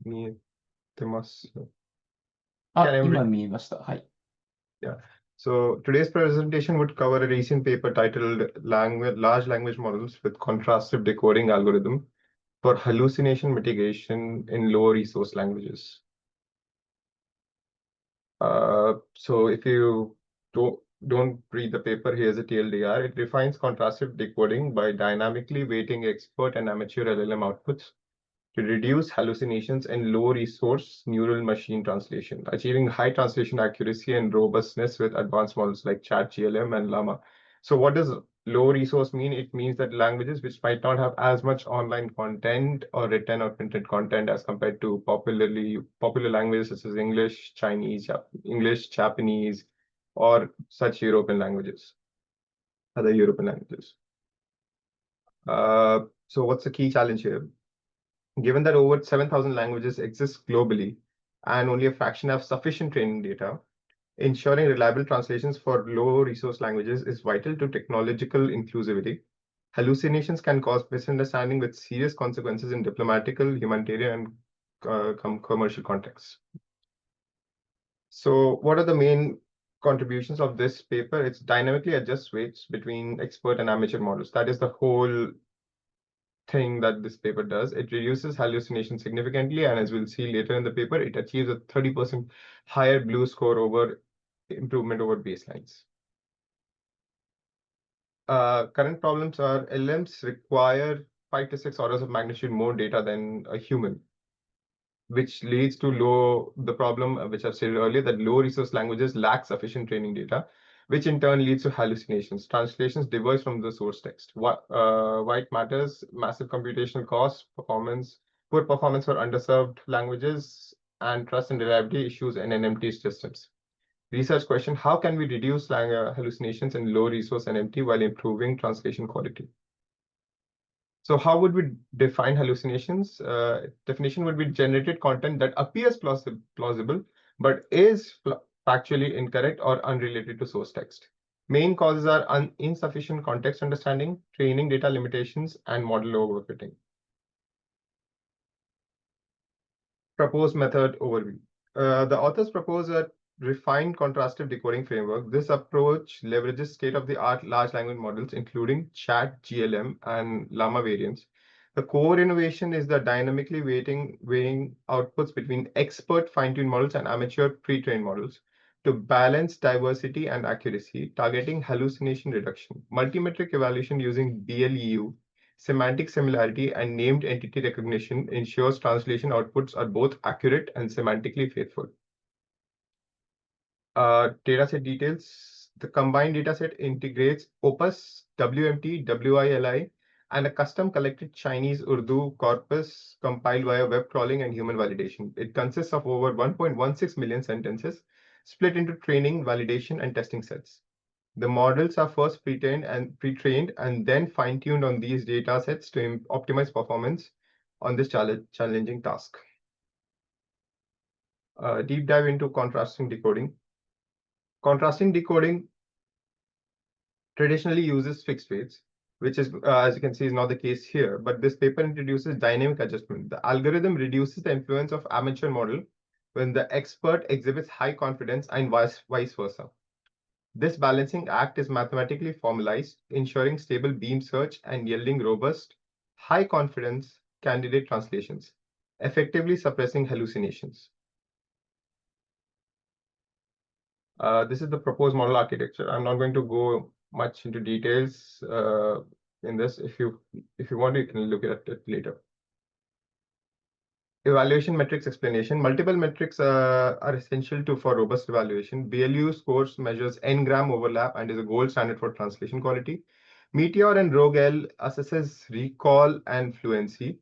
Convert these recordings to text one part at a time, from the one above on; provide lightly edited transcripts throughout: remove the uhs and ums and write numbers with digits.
見えてます。あ、今見えました。はい。Yeah. So today's presentation would cover a recent paper titled Large Language Models with Contrastive Decoding Algorithm for Hallucination Mitigation in Low Resource Languages. So if you don't read the paper, here's a TLDR. It defines contrastive decoding by dynamically weighting expert and amateur LLM outputs to reduce hallucinations and low resource neural machine translation, achieving high translation accuracy and robustness with advanced models like ChatGLM and Llama. So what does low resource mean? It means that languages which might not have as much online content or written or printed content as compared to popular languages such as English, Chinese, English, Japanese, or such European languages, other European languages. So what's the key challenge here? Given that over 7,000 languages exist globally and only a fraction have sufficient training data, ensuring reliable translations for low resource languages is vital to technological inclusivity. Hallucinations can cause misunderstanding with serious consequences in diplomatical, humanitarian, and commercial contexts. So what are the main contributions of this paper? It's dynamically adjusts weights between expert and amateur models. That is the whole thing that this paper does. It reduces hallucination significantly, and as we'll see later in the paper, it achieves a 30% higher blue score over improvement over baselines. Current problems are LLMs require 5 to 6 orders of magnitude more data than a human, which leads to the problem which I've stated earlier, that low resource languages lack sufficient training data, which in turn leads to hallucinations. Translations diverge from the source text. White matters, massive computational costs, poor performance for underserved languages, and trust and reliability issues in NMT systems. Research question: how can we reduce hallucinations in low resource NMT while improving translation quality? So how would we define hallucinations? Definition would be generated content that appears plausible, but is factually incorrect or unrelated to source text. Main causes are insufficient context understanding, training data limitations, and model overfitting. Proposed method overview. The authors propose a refined contrastive decoding framework. This approach leverages state-of-the-art large language models, including ChatGLM and Llama variants. The core innovation is the dynamically weighing outputs between expert fine-tuned models and amateur pre-trained models to balance diversity and accuracy, targeting hallucination reduction. Multimetric evaluation using DL semantic similarity and named entity recognition ensures translation outputs are both accurate and semantically faithful. Dataset details. The combined dataset integrates Opus, WMT, WILI, and a custom collected Chinese Urdu corpus compiled via web crawling and human validation. It consists of over 1.16 million sentences split into training, validation, and testing sets. The models are first pre-trained and then fine-tuned on these data sets to optimize performance on this challenging task. Deep dive into contrasting decoding. Contrasting decoding traditionally uses fixed weights, which is, as you can see, is not the case here. But this paper introduces dynamic adjustment. The algorithm reduces the influence of amateur model when the expert exhibits high confidence and vice versa. This balancing act is mathematically formalized, ensuring stable beam search and yielding robust, high-confidence candidate translations, effectively suppressing hallucinations. This is the proposed model architecture. I'm not going to go much into details in this. If you want, you can look at it later. Evaluation metrics explanation. Multiple metrics are essential for robust evaluation. BLU scores measures n-gram overlap and is a gold standard for translation quality. Meteor and ROGL assesses recall and fluency.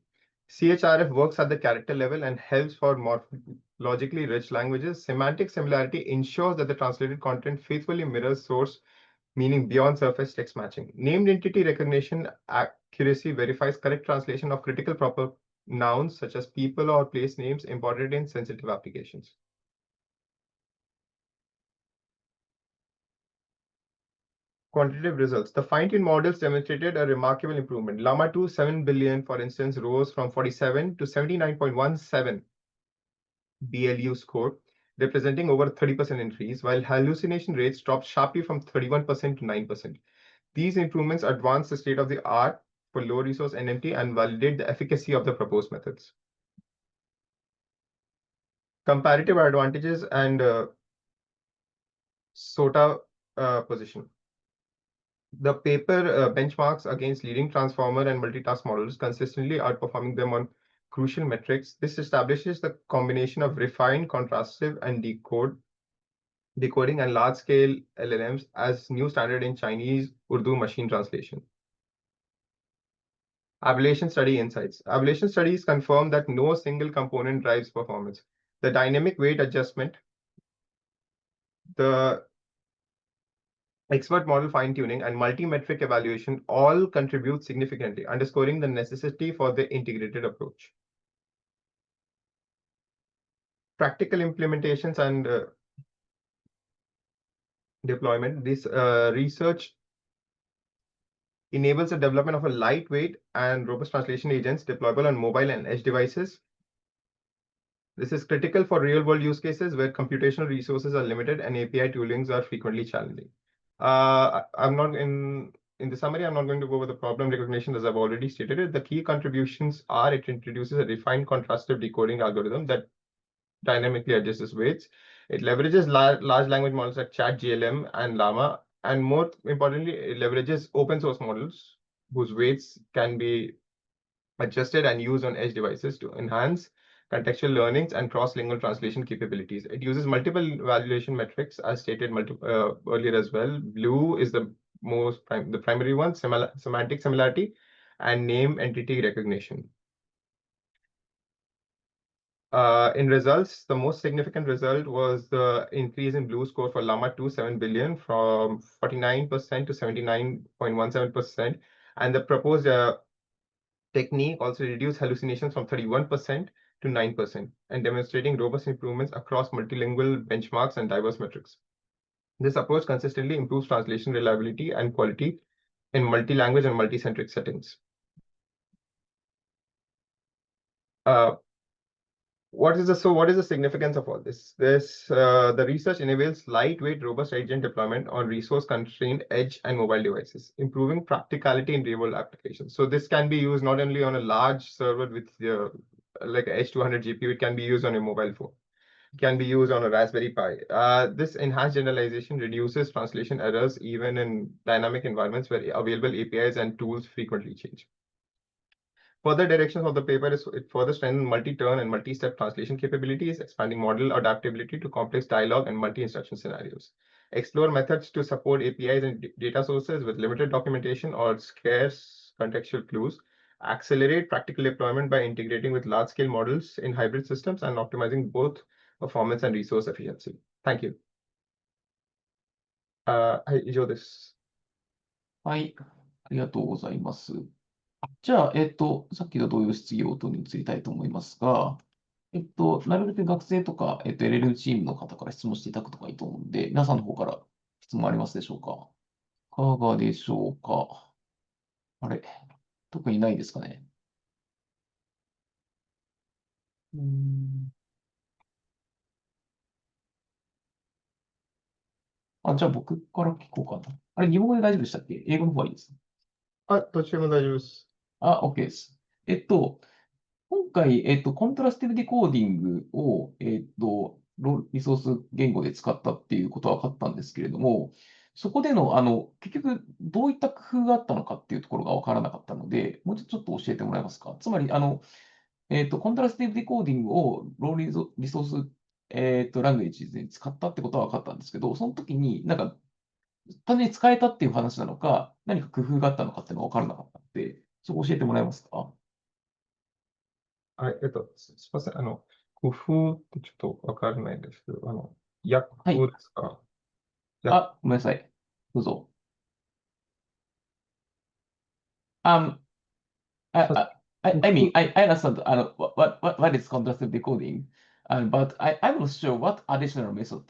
CHRF works at the character level and helps for morphologically rich languages. Semantic similarity ensures that the translated content faithfully mirrors source, meaning beyond surface text matching. Named entity recognition accuracy verifies correct translation of critical proper nouns such as people or place names imported in sensitive applications. Quantitative results. The fine-tuned models demonstrated a remarkable improvement. Llama 2, 7 billion, for instance, rose from 47 to 79.17 DLU score, representing over 30% increase, while hallucination rates dropped sharply from 31% to 9%. These improvements advance the state of the art for low resource NMT and validate the efficacy of the proposed methods. Comparative advantages and SOTA position. The paper benchmarks against leading transformer and multitask models, consistently outperforming them on crucial metrics. This establishes the combination of refined, contrastive, and decoding and large-scale LLMs as new standard in Chinese Urdu machine translation. Ablation study insights. Ablation studies confirm that no single component drives performance. The dynamic weight adjustment, the expert model fine-tuning, and multi-metric evaluation all contribute significantly, underscoring the necessity for the integrated approach. Practical implementations and deployment. This research enables the development of a lightweight and robust translation agents deployable on mobile and edge devices. This is critical for real-world use cases where computational resources are limited and API toolings are frequently challenging. I'm not in the summary, I'm not going to go over the problem recognition as I've already stated it. The key contributions are it introduces a refined contrastive decoding algorithm that dynamically adjusts weights. It leverages large language models like ChatGLM and Llama, and more importantly, it leverages open source models whose weights can be adjusted and used on edge devices to enhance contextual learnings and cross-lingual translation capabilities. It uses multiple evaluation metrics, as stated earlier as well. Blue is the primary one, semantic similarity, and name entity recognition. In results, the most significant result was the increase in Blue score for Llama 2, 7 billion from 49% to 79.17%. And the proposed technique also reduced hallucinations from 31% to 9% and demonstrating robust improvements across multilingual benchmarks and diverse metrics. This approach consistently improves translation reliability and quality in multi-language and multi-centric settings. What is the significance of all this? The research enables lightweight, robust agent deployment on resource-constrained edge and mobile devices, improving practicality in real-world applications. So this can be used not only on a large server with like a H200 GPU, it can be used on a mobile phone. It can be used on a Raspberry Pi. This enhanced generalization reduces translation errors even in dynamic environments where available APIs and tools frequently change. Further directions of the paper is it further strengthens multi-turn and multi-step translation capabilities, expanding model adaptability to complex dialogue and multi-instruction scenarios. Explore methods to support APIs and data sources with limited documentation or scarce contextual clues. Accelerate practical deployment by integrating with large-scale models in hybrid systems and optimizing both performance and resource efficiency. Thank you. はい、以上です。はい、ありがとうございます。じゃあ、さっきと同様質疑応答に移りたいと思いますが、なるべく学生とか、LL チームの方から質問していただくとかいいと思うので、皆さんの方から質問ありますでしょうか？いかがでしょうか？あれ、特にないですかね。じゃあ僕から聞こうかな。あれ、日本語で大丈夫でしたっけ？英語の方がいいですか？どっちでも大丈夫です。OK です。今回、コントラスティブディコーディングを、リソース言語で使ったっていうことは分かったんですけれども、そこでの、結局、どういった工夫があったのかっていうところが分からなかったので、もうちょっと教えてもらえますか？つまり、コントラスティブディコーディングをローリソース、ラングエッジで使ったってことは分かったんですけど、その時になんか、単純に使えたっていう話なのか、何か工夫があったのかっていうのが分からなかったので、そこ教えてもらえますか？はい、すみません。工夫ってちょっとわからないんですけど、訳ですか？ごめんなさい。どうぞ。I mean, I understand what is contrastive decoding, but I'm not sure what additional method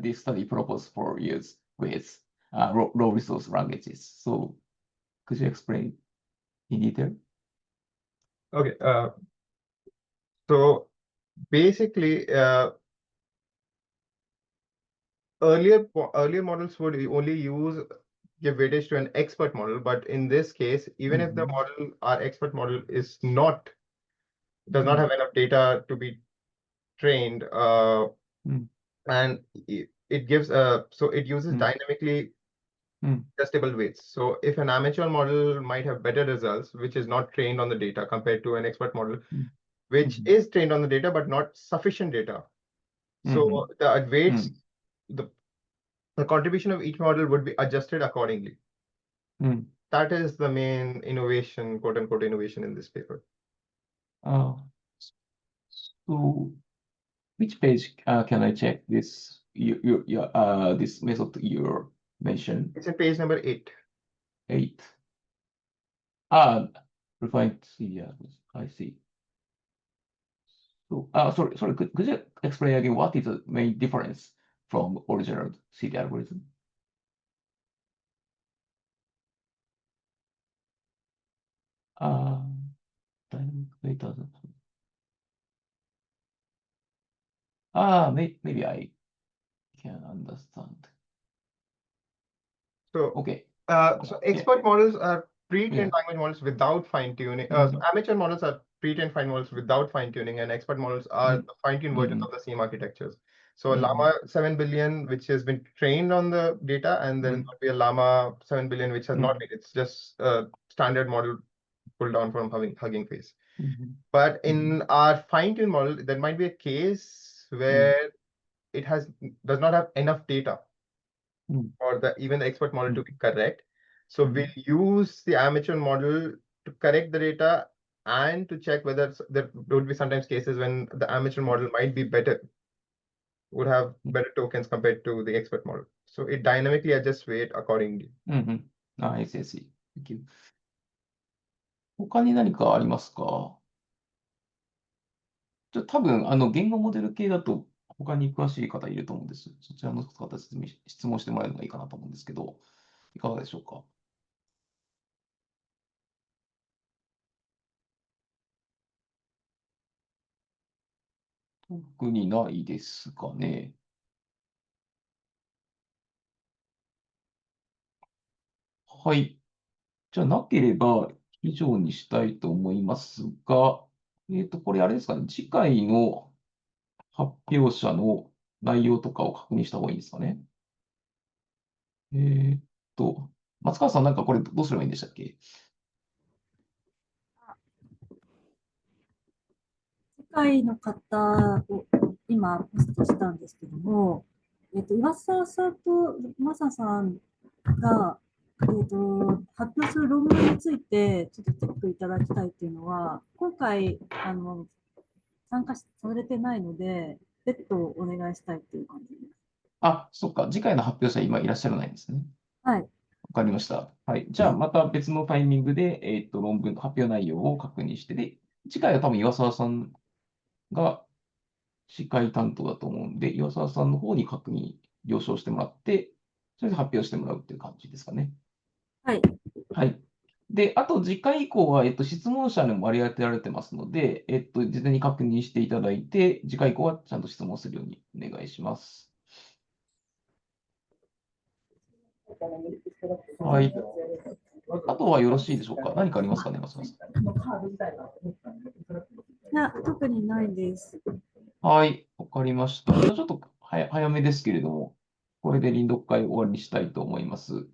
this study proposed for use with low resource languages. So, could you explain in detail? Okay. So basically, earlier models would only give weightage to an expert model, but in this case, even if the model, our expert model, does not have enough data to be trained, and it gives so it uses dynamically adjustable weights. So if an amateur model might have better results, which is not trained on the data, compared to an expert model, which is trained on the data but not sufficient data. So the weights, the contribution of each model would be adjusted accordingly. That is the main innovation, quote unquote, innovation in this paper. So which page can I check this this method you mentioned? It's in page number 8. 8. Refined CDR. I see. So, sorry, could you explain again what is the main difference from original CD algorithm? Dynamic data. Maybe I can understand. So, okay. So expert models are pre-trained language models without fine-tuning. So amateur models are pre-trained fine models without fine-tuning, and expert models are the fine-tuned versions of the same architectures. So Llama 7 billion, which has been trained on the data, and then there'll be a Llama 7 billion, which has not been. It's just a standard model pulled down from Hugging Face. But in our fine-tuned model, there might be a case where it does not have enough data for even the expert model to be correct. So we'll use the amateur model to correct the data and to check whether there would be sometimes cases when the amateur model might be would have better tokens compared to the expert model. So it dynamically adjusts weight accordingly. I see, I see. Thank you. 他に何かありますか？多分、言語モデル系だと他に詳しい方いると思うんです。そちらの方質問してもらえるのがいいかなと思うんですけど、いかがでしょうか？特にないですかね。はい。じゃあ、なければ以上にしたいと思いますが、これあれですかね、次回の発表者の内容とかを確認した方がいいんですかね。松川さん、なんかこれどうすればいいんでしたっけ？世界の方を今ポストしたんですけども、岩沢さんとマサさんが、発表する論文についてちょっとチェックいただきたいっていうのは、今回参加されてないので、別途お願いしたいっていう感じです。そっか、次回の発表者今いらっしゃらないんですね。はい。わかりました。はい。じゃあ、また別のタイミングで、論文の発表内容を確認して、で、次回は多分岩沢さんが司会担当だと思うんで、岩沢さんの方に了承してもらって、それで発表してもらうっていう感じですかね。はい。はい。で、あと次回以降は、質問者にも割り当てられてますので、事前に確認していただいて、次回以降はちゃんと質問するようにお願いします。はい。あとはよろしいでしょうか？何かありますかね、松川さん。いや、特にないです。はい、わかりました。じゃあちょっと早めですけれども、これで臨読会終わりにしたいと思います。